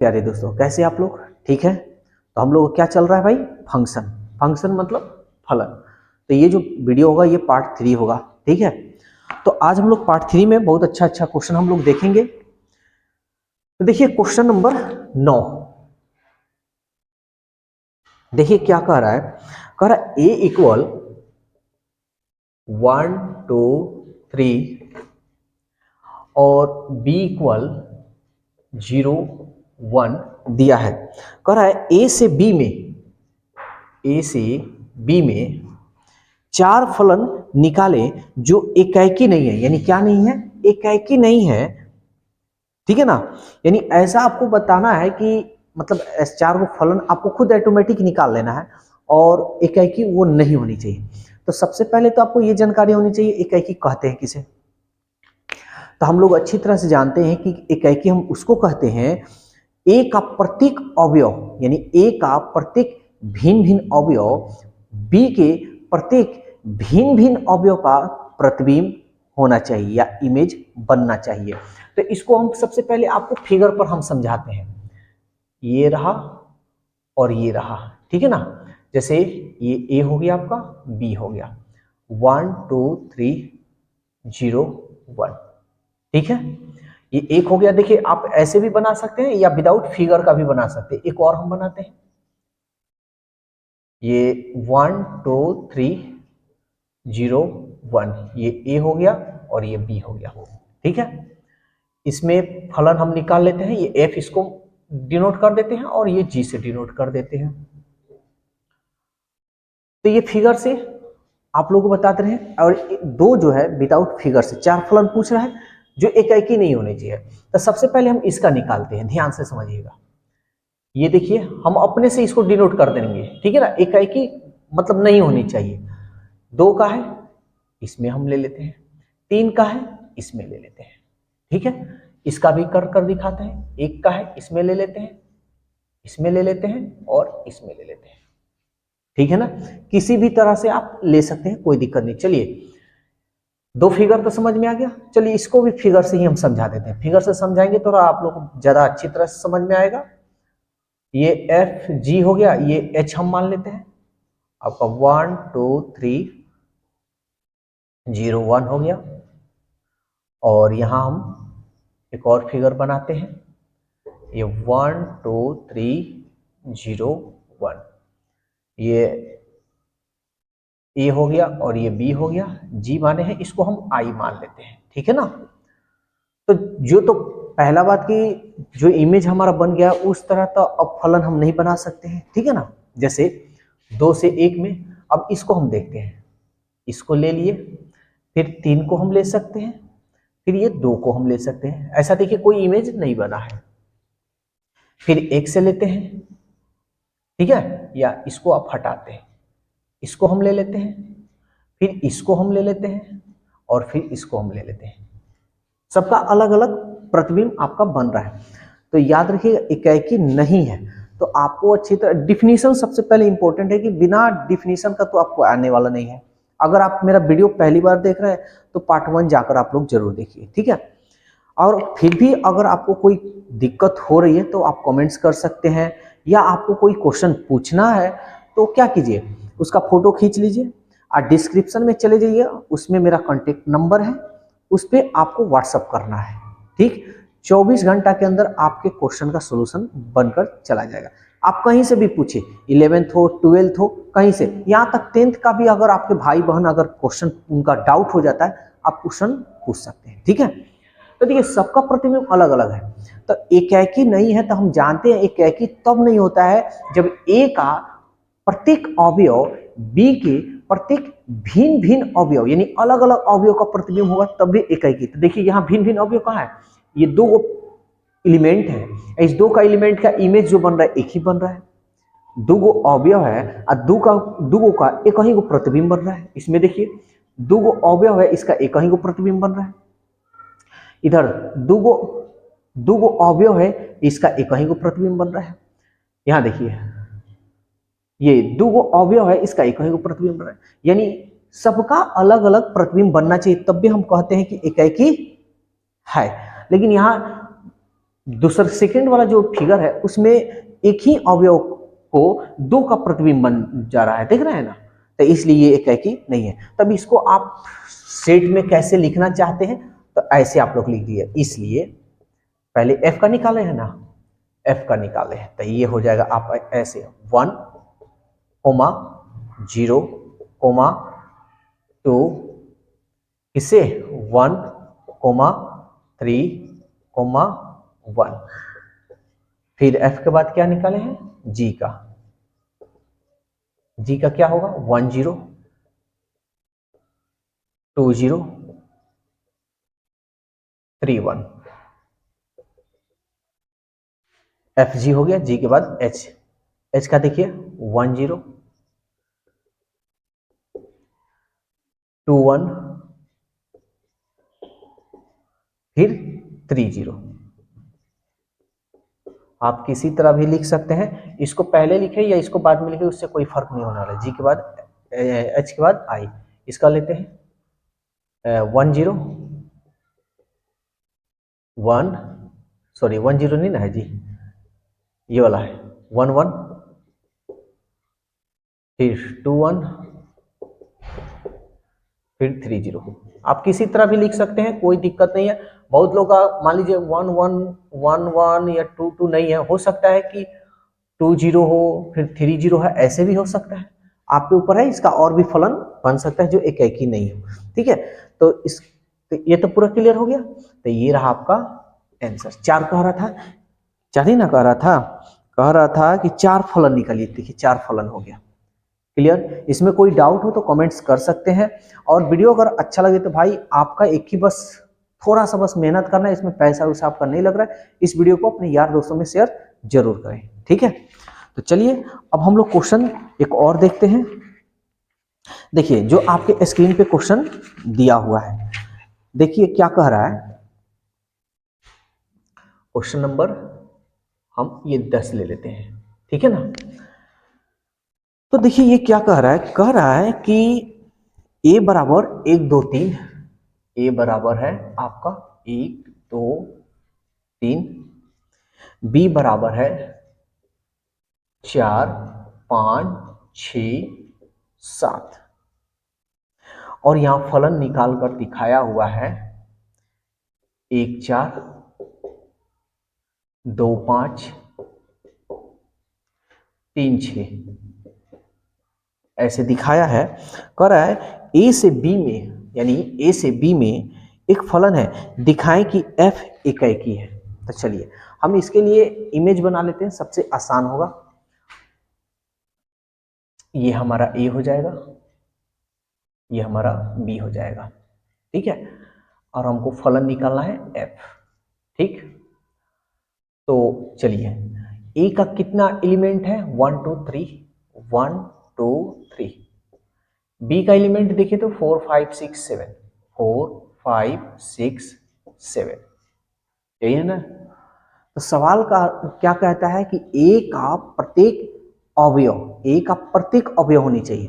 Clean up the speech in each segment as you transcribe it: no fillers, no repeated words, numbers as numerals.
प्यारे दोस्तों, कैसे आप लोग? ठीक है। तो हम लोग क्या चल रहा है भाई? फंक्शन। फंक्शन मतलब फलन। तो ये जो वीडियो होगा ये पार्ट 3 होगा। ठीक है। तो आज हम लोग पार्ट 3 में बहुत अच्छा अच्छा क्वेश्चन हम लोग देखेंगे। तो देखिए क्वेश्चन नंबर 9। देखिए क्या कह रहा है। कह रहा है a इक्वल 1 2 3 और b इक्वल 0 1 दिया है। कह रहा है a से b में 4 फलन निकाले जो एकाएकी नहीं है। यानी क्या नहीं है? एकाएकी नहीं है। ठीक है ना। यानी ऐसा आपको बताना है कि मतलब 4 को फलन आपको खुद ऑटोमेटिक निकाल लेना है और एकाएकी वो नहीं होनी चाहिए। तो सबसे पहले तो आपको ये जानकारी होनी चाहिए एकाएकी कहते हैं किसे। तो हम लोग अच्छी तरह से जानते हैं कि एकाएकी हम उसको कहते हैं ए का प्रत्येक अवयव, यानी ए का प्रत्येक भिन्न भिन्न अवयव बी के प्रत्येक भिन्न भिन्न अवयव का प्रतिबिंब होना चाहिए या इमेज बनना चाहिए। तो इसको हम सबसे पहले आपको फिगर पर हम समझाते हैं। ये रहा और ये रहा। ठीक है ना। जैसे ये ए हो गया, आपका बी हो गया। 1 2 3 0 1। ठीक है। ये एक हो गया। देखिए आप ऐसे भी बना सकते हैं या विदाउट फिगर का भी बना सकते हैं। एक और हम बनाते हैं। ये 1 2 3 0 1, ये ए हो गया और ये बी हो गया। ठीक है। इसमें फलन हम निकाल लेते हैं। ये एफ इसको डिनोट कर देते हैं और ये जी से डिनोट कर देते हैं। तो ये फिगर से आप लोगों को बताते रहे। और दो जो है विदाउट फिगर से 4 फलन पूछ रहा है जो एकाएकी नहीं होने चाहिए। तो सबसे पहले हम इसका निकालते हैं, ध्यान से समझिएगा। ये देखिए हम अपने से इसको डिनोट कर देंगे। ठीक है ना। एकाएकी मतलब नहीं होनी चाहिए। 2 का है इसमें हम ले लेते हैं, 3 का है इसमें ले लेते हैं। ठीक है। इसका भी कर दिखाते हैं। 1 का है इसमें ले लेते हैं, इसमें ले लेते हैं और इसमें ले लेते हैं। ठीक है ना। किसी भी तरह से आप ले सकते हैं, कोई दिक्कत नहीं। चलिए 2 फिगर तो समझ में आ गया। चलिए इसको भी फिगर से ही हम समझा देते हैं। फिगर से समझाएंगे तो आप लोग को ज्यादा अच्छी तरह से समझ में आएगा। ये एफ जी हो गया, ये एच हम मान लेते हैं। आपका 1 2 3 0 1 हो गया। और यहां हम एक और फिगर बनाते हैं। ये 1 2 3 0 1, ये ए हो गया और ये बी हो गया। जी माने हैं, इसको हम आई मान लेते हैं। ठीक है ना। तो जो तो पहला बात की जो इमेज हमारा बन गया उस तरह तो अब फलन हम नहीं बना सकते हैं। ठीक है ना। जैसे 2 से 1 में अब इसको हम देखते हैं। इसको ले लिए, फिर 3 को हम ले सकते हैं, फिर ये 2 को हम ले सकते हैं। ऐसा देखिए कोई इमेज नहीं बना है। फिर 1 से लेते हैं। ठीक है। या इसको आप हटाते हैं, इसको हम ले लेते हैं, फिर इसको हम ले लेते हैं और फिर इसको हम ले लेते हैं। सबका अलग अलग प्रतिबिंब आपका बन रहा है। तो याद रखिएगा एकाएकी नहीं है। तो आपको अच्छी तरह डिफिनीशन सबसे पहले इंपॉर्टेंट है कि बिना डिफिनीशन का तो आपको आने वाला नहीं है। अगर आप मेरा वीडियो पहली बार देख रहे हैं तो पार्ट 1 जाकर आप लोग जरूर देखिए। ठीक है। और फिर भी अगर आपको कोई दिक्कत हो रही है तो आप कमेंट्स कर सकते हैं, या आपको कोई क्वेश्चन पूछना है तो क्या कीजिए, उसका फोटो खींच लीजिए और डिस्क्रिप्शन में चले जाइए, उसमें मेरा कॉन्टेक्ट नंबर है, उस पर आपको व्हाट्सअप करना है। ठीक। 24 घंटा के अंदर आपके क्वेश्चन का सोल्यूशन बनकर चला जाएगा। आप कहीं से भी पूछिए, 11th हो 12th हो कहीं से, यहाँ तक 10th का भी अगर आपके भाई बहन अगर क्वेश्चन उनका डाउट हो जाता है आप क्वेश्चन पूछ सकते हैं। ठीक है। तो देखिए सबका प्रतिबिंब अलग अलग है। तो एकाएकी नहीं है तो हम जानते हैं एकाएकी तब नहीं होता है जब ए का प्रत्येक अवयव बी के प्रत्येक भिन्न भिन्न अवयव यानी अलग अलग अवयव का प्रतिबिंब होगा तब भी एकाएकी। तो देखिए यहाँ भिन्न भिन्न अवयव कहाँ है? ये 2 एलिमेंट है। इस 2 का एलिमेंट का इमेज जो बन रहा है एक ही बन रहा है। 2 अवयव है और 2 का एक ही को प्रतिबिंब बन रहा है। इसमें देखिए 2 अवयव है, इसका एक ही को प्रतिबिंब बन रहा है। इधर 2 अवयव है, इसका एक ही को प्रतिबिंब बन रहा है। यहां देखिए ये 2 अवयव है, इसका एक ही को प्रतिबिंब बन रहा है। यानी सबका अलग अलग प्रतिबिंब बनना चाहिए तब भी हम कहते हैं कि एकाएकी है। लेकिन यहाँ दूसरा सेकंड वाला जो फिगर है उसमें एक ही अवयव को दो का प्रतिबिंब बन जा रहा है, देख रहे हैं ना, तो इसलिए ये एकाकी नहीं है। तब इसको आप सेट में कैसे लिखना चाहते हैं तो ऐसे आप लोग लिख दिए, इसलिए पहले एफ का निकाले है ना, एफ का निकाले हैं तो ये हो जाएगा आप ऐसे 1, 0, 2, इसे 1, 3, 1। फिर एफ के बाद क्या निकाले हैं, जी का, जी का क्या होगा 1, 0, 2, 0, 3, 1। एफ जी हो गया, जी के बाद एच, एच का देखिए 1, 0, 2, 1, फिर 3, 0। आप किसी तरह भी लिख सकते हैं, इसको पहले लिखे या इसको बाद में लिखे उससे कोई फर्क नहीं होने वाला। जी के बाद एच के बाद आई, इसका लेते हैं 1, 0, 1, सॉरी 1, 0 नहीं ना है जी, ये वाला है 1, 1, फिर 2, 1, फिर 3, 0। आप किसी तरह भी लिख सकते हैं, कोई दिक्कत नहीं है। बहुत लोग का मान लीजिए 1, 1, 1, 1 या 2, 2 नहीं है, हो सकता है कि 2, 0 हो फिर 3, 0 है, ऐसे भी हो सकता है, आपके ऊपर है। इसका और भी फलन बन सकता है जो एक ही नहीं हो, ठीक है। तो इस तो ये तो पूरा क्लियर हो गया। तो ये रहा आपका आंसर। 4 कह रहा था, 4 ही ना कह रहा था कि 4 फलन निकालिए। देखिए 4 फलन हो गया क्लियर। इसमें कोई डाउट हो तो कमेंट्स कर सकते हैं। और वीडियो अगर अच्छा लगे तो भाई आपका एक ही बस थोड़ा सा बस मेहनत करना है, इसमें पैसा वैसा आपका नहीं लग रहा है। इस वीडियो को अपने यार दोस्तों में शेयर जरूर करें, ठीक है। तो चलिए अब हम लोग क्वेश्चन एक और देखते हैं। देखिए जो आपके स्क्रीन पे क्वेश्चन दिया हुआ है, देखिए क्या कह रहा है। क्वेश्चन नंबर हम ये 10 ले लेते हैं, ठीक है ना। तो देखिए ये क्या कह रहा है कि ए बराबर 1, 2, 3, ए बराबर है आपका 1, 2, 3, बी बराबर है 4, 5, 6, 7, और यहां फलन निकाल कर दिखाया हुआ है 1, 4, 2, 5, 3, 6 ऐसे दिखाया है। कह रहा है ए से बी में, यानी ए से बी में एक फलन है, दिखाएं कि एफ एकाकी है। तो चलिए हम इसके लिए इमेज बना लेते हैं, सबसे आसान होगा। ये हमारा ए हो जाएगा, ये हमारा बी हो जाएगा, ठीक है। और हमको फलन निकालना है एफ, ठीक। तो चलिए ए का कितना एलिमेंट है 1, 2, 3, 1, 2, 3। बी का एलिमेंट देखिए तो 4, 5, 6, 7, 4, 5, 6, 7, यही है ना। तो सवाल का क्या कहता है कि ए का प्रत्येक अवयव, ए का प्रत्येक अवयव होनी चाहिए,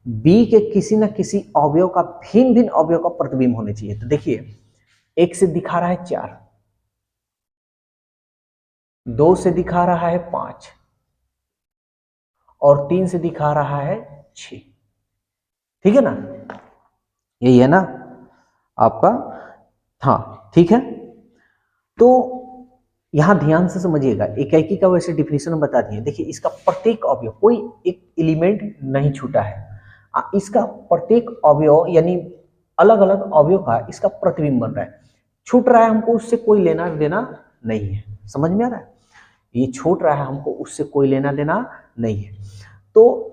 बी के किसी न किसी अवयव का भिन्न भिन्न अवयव का प्रतिबिंब होने चाहिए। तो देखिए एक से दिखा रहा है 4, 2 से दिखा रहा है 5, और 3 से दिखा रहा है 6, ठीक है ना, यही है ना आपका। हाँ ठीक है। तो यहां ध्यान से समझिएगा, एकाकी का वैसे डिफिनेशन बता दिए। देखिए इसका प्रत्येक अवयव, कोई एक एलिमेंट नहीं छूटा है, इसका प्रत्येक अवयव यानी अलग अलग अवयव का इसका प्रतिबिंब बन रहा है। छूट रहा है हमको उससे कोई लेना देना नहीं है, समझ में आ रहा है। ये छूट रहा है हमको उससे कोई लेना देना नहीं है। तो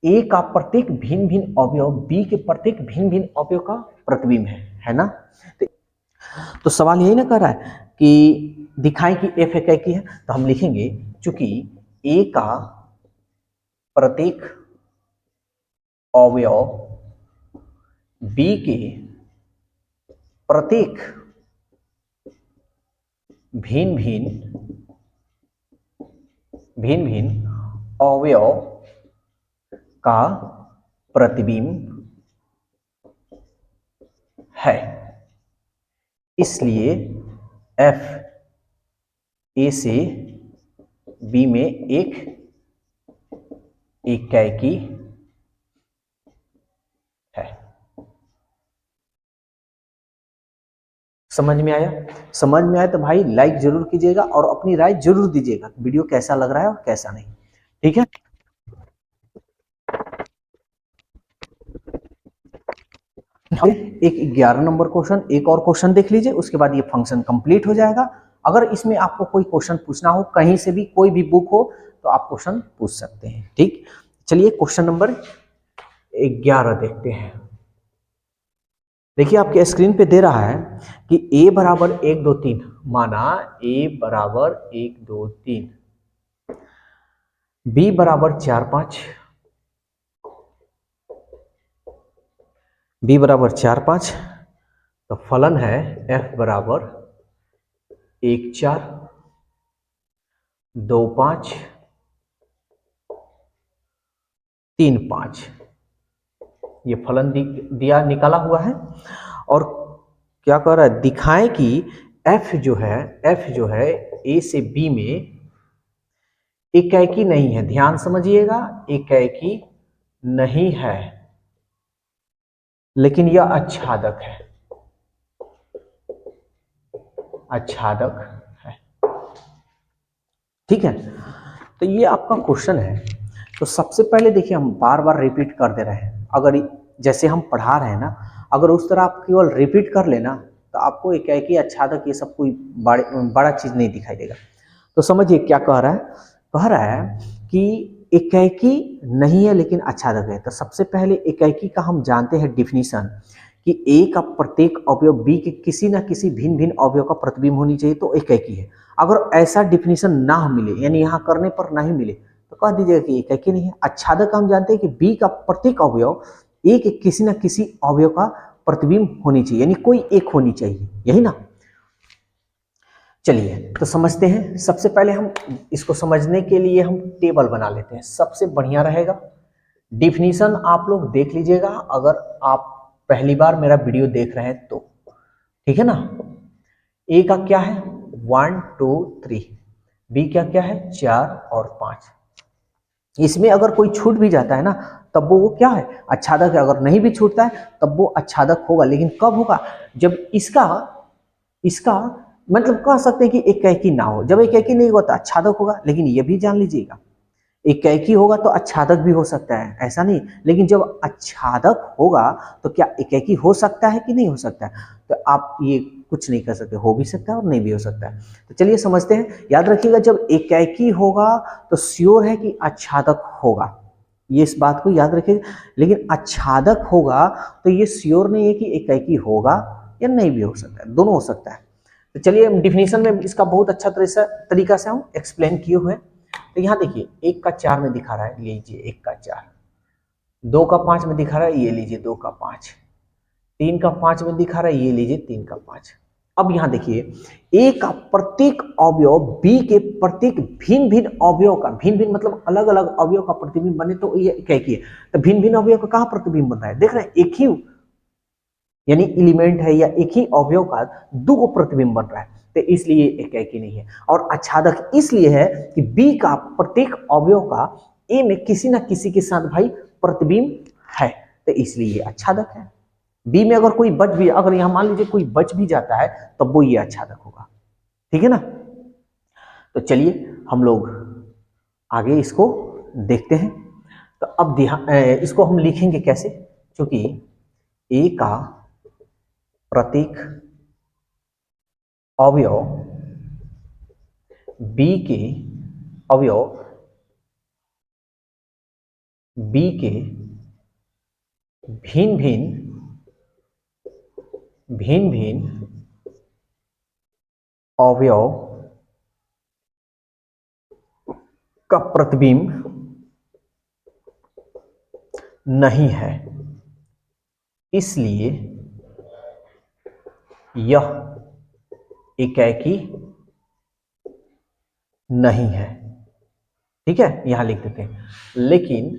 ए का प्रत्येक भिन्न भिन्न अवयव बी के प्रत्येक भिन्न भिन्न अवयव का प्रतिबिंब है ना। तो सवाल यही ना कर रहा है कि दिखाएं कि एफ एकाकी है। तो हम लिखेंगे चूंकि ए का प्रत्येक अवयव बी के प्रत्येक भिन्न भिन्न अवयव का प्रतिबिंब है, इसलिए एफ ए से बी में एक इकाई है। समझ में आया? समझ में आया तो भाई लाइक जरूर कीजिएगा और अपनी राय जरूर दीजिएगा, वीडियो कैसा लग रहा है और कैसा नहीं। ठीक है, एक 11 नंबर क्वेश्चन, एक और क्वेश्चन देख लीजिए, उसके बाद ये फंक्शन कंप्लीट हो जाएगा। अगर इसमें आपको कोई क्वेश्चन पूछना हो, कहीं से भी कोई भी बुक हो, तो आप क्वेश्चन पूछ सकते हैं। ठीक, चलिए क्वेश्चन नंबर 11 देखते हैं। देखिए आपके स्क्रीन पे दे रहा है कि a बराबर 1 2 3, माना a बराबर 1 2 3, b बराबर 4 5, b बराबर 4 5, तो फलन है f बराबर 1 4 2 5 3 5। ये फलन दिया निकाला हुआ है और क्या कह रहा है, दिखाएं कि f जो है a से b में इकाई नहीं है। ध्यान समझिएगा, इकाई नहीं है, लेकिन यह आच्छादक है, आच्छादक है। ठीक है, तो ये आपका क्वेश्चन है। तो सबसे पहले देखिए, हम बार बार रिपीट कर दे रहे हैं। अगर जैसे हम पढ़ा रहे हैं ना, अगर उस तरह आप केवल रिपीट कर लेना तो आपको इकाई आच्छादक ये सब कोई बड़ा चीज नहीं दिखाई देगा। तो समझिए क्या कह रहा है, कह रहा है कि इकाई नहीं है लेकिन आच्छादक है। तो सबसे पहले इकाई का हम जानते हैं डिफिनीशन कि ए का प्रत्येक अवयव बी के किसी ना किसी भिन्न भिन्न अवयव का प्रतिबिंब होनी चाहिए, तो इकाई है। अगर ऐसा डिफिनीशन ना मिले, यानी यहाँ करने पर नहीं मिले, तो कह दीजिएगा कि इकाई नहीं है। आच्छादक हम जानते हैं कि बी का प्रत्येक अवयव ए के किसी ना किसी अवयव का प्रतिबिंब होनी चाहिए, यानी कोई एक होनी चाहिए, यही ना। चलिए तो समझते हैं। सबसे पहले हम इसको समझने के लिए हम टेबल बना लेते हैं, सबसे बढ़िया रहेगा। डिफिनीशन आप लोग देख लीजिएगा अगर आप पहली बार मेरा वीडियो देख रहे हैं तो, ठीक है ना। ए का क्या है 1 2 3, बी का क्या है 4 और 5। इसमें अगर कोई छूट भी जाता है ना, तब वो क्या है, आच्छादक है। अगर नहीं भी छूटता है तब वो आच्छादक होगा, लेकिन कब होगा, जब इसका इसका मतलब कह सकते हैं कि इकाई ना हो। जब इकाई नहीं होगा तो आच्छादक होगा, लेकिन ये भी जान लीजिएगा इकाई होगा तो आच्छादक भी हो सकता है, ऐसा नहीं। लेकिन जब आच्छादक होगा तो क्या इकाई हो सकता है कि नहीं हो सकता है, तो आप ये कुछ नहीं कर सकते, हो भी सकता है और नहीं भी हो सकता है। तो चलिए समझते हैं। याद रखिएगा, जब इकाई होगा तो श्योर है कि आच्छादक होगा, ये इस बात को याद रखिएगा। लेकिन आच्छादक होगा तो ये श्योर नहीं है कि इकाई होगा या नहीं भी हो सकता है, दोनों हो सकता है। तो चलिए हम डिफिनीशन में इसका बहुत अच्छा तरीका से हम एक्सप्लेन किए हुए हैं। तो यहाँ देखिए 1 का 4 में दिखा रहा है, लीजिए 1 का 4, 2 का 5 में दिखा रहा है, ये लीजिए 2 का 5, 3 का 5 में दिखा रहा है, ये लीजिए 3 का 5। अब यहाँ देखिए ए का प्रत्येक अवयव बी के प्रत्येक भिन्न भिन्न अवयव का, भिन्न भिन्न मतलब अलग अलग अवयव का प्रतिबिंब बने, तो ये इकाई है। तो भिन्न भिन्न अवयव का कहाँ प्रतिबिंब बन रहा है, देख रहे हैं, एक ही यानी एलिमेंट है या एक ही अवयव का दो को प्रतिबिंब बन रहा है, तो इसलिए इकाई नहीं है। और आच्छादक इसलिए है कि बी का प्रत्येक अवयव का ए में किसी ना किसी के साथ भाई प्रतिबिंब है, तो इसलिए आच्छादक है। बी में अगर कोई बच भी, अगर यहां मान लीजिए कोई बच भी जाता है तो वो ये आच्छादक होगा, ठीक है ना। तो चलिए हम लोग आगे इसको देखते हैं। तो अब ध्यान, इसको हम लिखेंगे कैसे, क्योंकि ए का प्रत्येक अवयव बी के अवयव बी के भिन्न भिन्न अवयव का प्रतिबिंब नहीं है, इसलिए यह इकाई नहीं है। ठीक है, यहां लिख देते हैं। लेकिन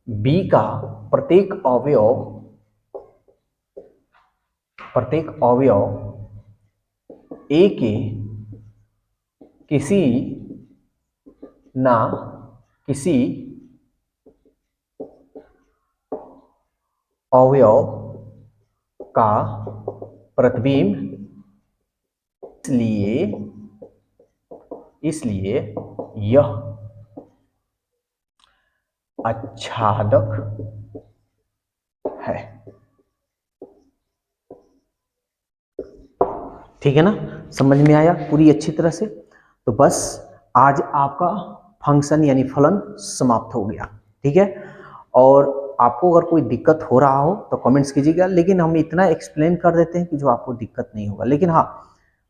बी का प्रत्येक अवयव ए के किसी ना किसी अवयव का प्रतिबिंब इसलिए यह आच्छादक है। ठीक है ना, समझ में आया पूरी अच्छी तरह से। तो बस आज आपका फंक्शन यानी फलन समाप्त हो गया। ठीक है, और आपको अगर कोई दिक्कत हो रहा हो तो कमेंट्स कीजिएगा, लेकिन हम इतना एक्सप्लेन कर देते हैं कि जो आपको दिक्कत नहीं होगा। लेकिन हाँ,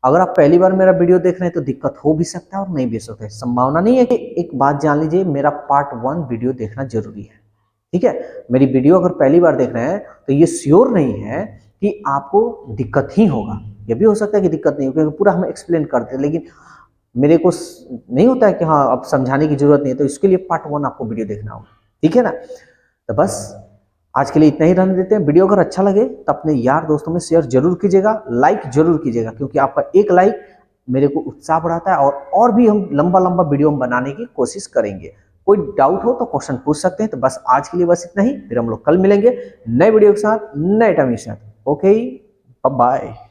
अगर आप पहली बार मेरा वीडियो देख रहे हैं तो दिक्कत हो भी सकता है और नहीं भी सकता है, संभावना नहीं है। कि एक बात जान लीजिए, मेरा पार्ट 1 वीडियो देखना जरूरी है। ठीक है, मेरी वीडियो अगर पहली बार देख रहे हैं तो ये श्योर नहीं है कि आपको दिक्कत ही होगा, ये भी हो सकता है कि दिक्कत नहीं हो, क्योंकि पूरा हम एक्सप्लेन करते हैं। लेकिन मेरे को नहीं होता है कि हाँ अब समझाने की जरूरत नहीं है, तो इसके लिए पार्ट 1 आपको वीडियो देखना होगा। ठीक है ना, तो बस आज के लिए इतना ही रहने देते हैं। वीडियो अगर अच्छा लगे तो अपने यार दोस्तों में शेयर जरूर कीजिएगा, लाइक जरूर कीजिएगा, क्योंकि आपका एक लाइक मेरे को उत्साह बढ़ाता है, और भी हम लंबा लंबा वीडियो हम बनाने की कोशिश करेंगे। कोई डाउट हो तो क्वेश्चन पूछ सकते हैं। तो बस आज के लिए बस इतना ही, फिर हम लोग कल मिलेंगे नए वीडियो के साथ, नए टाइम के साथ। Okay, bye bye.